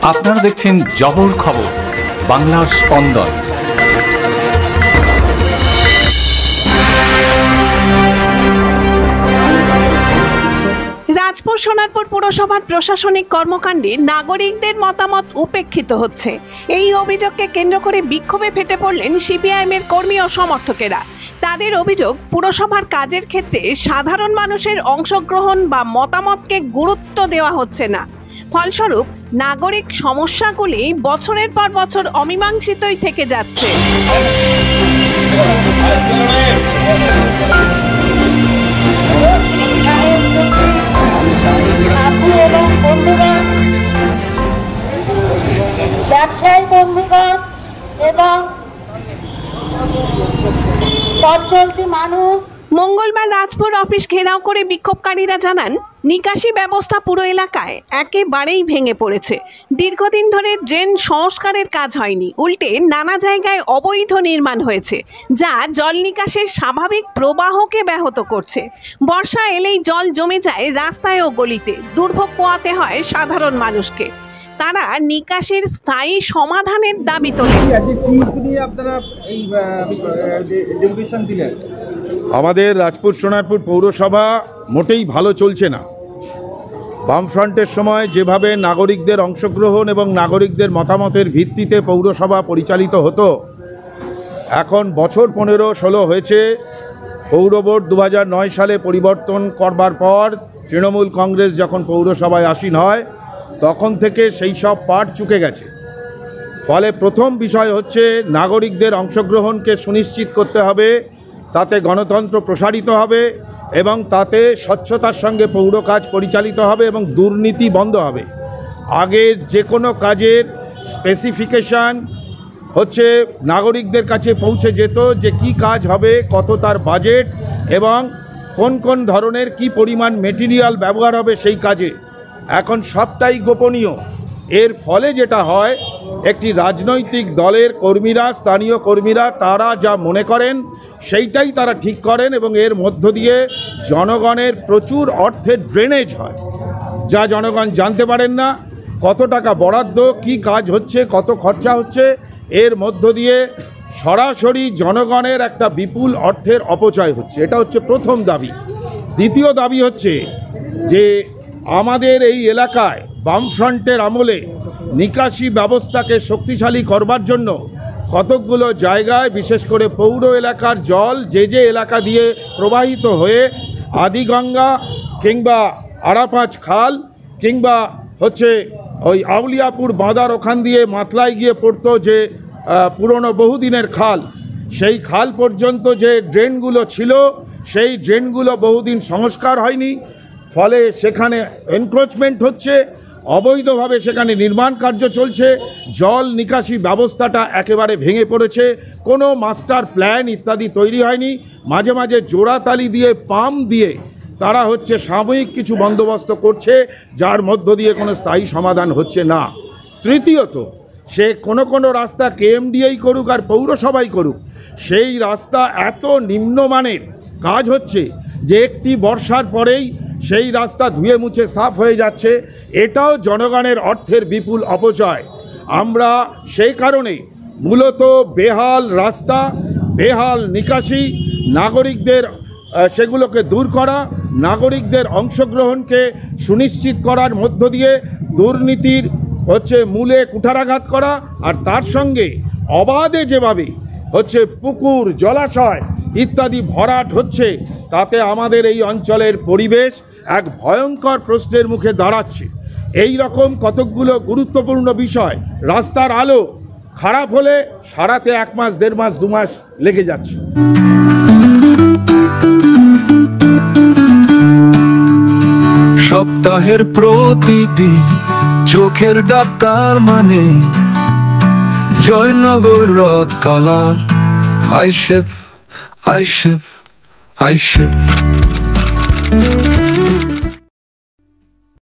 আপনারা দেখছেন জবর খবর, বাংলার স্পন্দন। রাজপুর সোনারপুর পুরসভার প্রশাসনিক কর্মকাণ্ডে নাগরিকদের মতামত উপেক্ষিত হচ্ছে। এই অভিযোগকে কেন্দ্র করে বিক্ষোভে ফেটে পড়লেন সিপিআইএমের কর্মী ও সমর্থকেরা। তাদের অভিযোগ, পুরসভার কাজের ক্ষেত্রে সাধারণ মানুষের অংশগ্রহণ বা মতামতকে গুরুত্ব দেওয়া হচ্ছে না। ফলস্বরূপ নাগরিক সমস্যাগুলি বছরের পর বছর অমীমাংসিতই থেকে যাচ্ছে। ব্যবসায়ী বন্ধুগণ এবং পথ চলতি মানুষ, মঙ্গলবার রাজপুর অফিস ঘেরাও করে বিক্ষোভকারীরা জানান, নিকাশি ব্যবস্থা পুরো এলাকায় একেবারেই ভেঙে পড়েছে। দীর্ঘদিন ধরে ড্রেন সংস্কারের কাজ হয়নি, উল্টে নানা জায়গায় অবৈধ নির্মাণ হয়েছে, যা জল নিকাশের স্বাভাবিক প্রবাহকে ব্যাহত করছে। বর্ষা এলেই জল জমে যায় রাস্তায় ও গলিতে, দুর্ভোগ পোহাতে হয় সাধারণ মানুষকে। তারা নিকাশির স্থায়ী সমাধানের দাবি তোলেন। আমাদের রাজপুর সোনারপুর পৌরসভা মোটেই ভালো চলছে না। বামফ্রন্টের সময় যেভাবে নাগরিকদের অংশগ্রহণ এবং নাগরিকদের মতামতের ভিত্তিতে পৌরসভা পরিচালিত হতো, এখন বছর 15-16 হয়েছে। পৌর বোর্ড 2009 সালে পরিবর্তন করবার পর তৃণমূল কংগ্রেস যখন পৌরসভায় আসীন হয়, তখন থেকে সেই সব পাঠ চুকে গেছে। ফলে প্রথম বিষয় হচ্ছে নাগরিকদের অংশগ্রহণকে সুনিশ্চিত করতে হবে, তাতে গণতন্ত্র প্রসারিত হবে এবং তাতে স্বচ্ছতার সঙ্গে পৌর কাজ পরিচালিত হবে এবং দুর্নীতি বন্ধ হবে। আগে যে কোনো কাজের স্পেসিফিকেশান হচ্ছে নাগরিকদের কাছে পৌঁছে যেত, যে কি কাজ হবে, কত তার বাজেট এবং কোন কোন ধরনের কি পরিমাণ মেটেরিয়াল ব্যবহার হবে সেই কাজে। এখন সবটাই গোপনীয়। এর ফলে যেটা হয়, একটি রাজনৈতিক দলের কর্মীরা, স্থানীয় কর্মীরা, তারা যা মনে করেন সেইটাই তারা ঠিক করেন এবং এর মধ্য দিয়ে জনগণের প্রচুর অর্থের ড্রেনেজ হয়, যা জনগণ জানতে পারেন না। কত টাকা বরাদ্দ, কি কাজ হচ্ছে, কত খরচা হচ্ছে, এর মধ্য দিয়ে সরাসরি জনগণের একটা বিপুল অর্থের অপচয় হচ্ছে। এটা হচ্ছে প্রথম দাবি। দ্বিতীয় দাবি হচ্ছে যে আমাদের এই এলাকায় বামফ্রন্টের আমলে নিকাশি ব্যবস্থাকে শক্তিশালী করবার জন্য কতকগুলো জায়গায়, বিশেষ করে পৌর এলাকার জল যে এলাকা দিয়ে প্রবাহিত হয়ে আদিগঙ্গা কিংবা আড়াপাঁচ খাল কিংবা হচ্ছে ওই আউলিয়াপুর বাঁধার ওখান দিয়ে মাতলায় গিয়ে পড়তো, যে পুরনো বহুদিনের খাল, সেই খাল পর্যন্ত যে ড্রেনগুলো ছিল, সেই ড্রেনগুলো বহুদিন সংস্কার হয়নি। ফলে সেখানে এনক্রোচমেন্ট হচ্ছে, অবৈধভাবে সেখানে নির্মাণ কার্য চলছে, জল নিকাশি ব্যবস্থাটা একেবারে ভেঙে পড়েছে, কোনো মাস্টার প্ল্যান ইত্যাদি তৈরি হয়নি। মাঝে মাঝে জোড়াতালি দিয়ে, পাম্প দিয়ে তারা হচ্ছে সাময়িক কিছু বন্দোবস্ত করছে, যার মধ্য দিয়ে কোনো স্থায়ী সমাধান হচ্ছে না। তৃতীয়ত, সে কোনো রাস্তা কেএমডিএই করুক আর পৌরসভাই করুক, সেই রাস্তা এত নিম্নমানের কাজ হচ্ছে যে একটি বর্ষার পরেই সেই রাস্তা ধুয়ে মুছে সাফ হয়ে যাচ্ছে। এটাও জনগণের অর্থের বিপুল অপচয়। আমরা সেই কারণে মূলত বেহাল রাস্তা, বেহাল নিকাশি, নাগরিকদের সেগুলোকে দূর করা, নাগরিকদের অংশগ্রহণকে সুনিশ্চিত করার মধ্য দিয়ে দুর্নীতির হচ্ছে মূলে কুঠারাঘাত করা, আর তার সঙ্গে অবাধে যেভাবে হচ্ছে পুকুর, জলাশয় ইত্যাদি ভরাট হচ্ছে, তাতে আমাদের এই অঞ্চলের পরিবেশ এক ভয়ঙ্কর প্রশ্নের মুখে দাঁড়াচ্ছে। এই রকম কতকগুলো গুরুত্বপূর্ণ বিষয়, রাস্তার আলো খারাপ হলে সারাতে 1 মাস, 1.5 মাস, 2 মাস লেগে যাচ্ছে। সপ্তাহের প্রতিদিন চোখের ডাক্তার মানে জয়নগর রথ কালার আইশেপ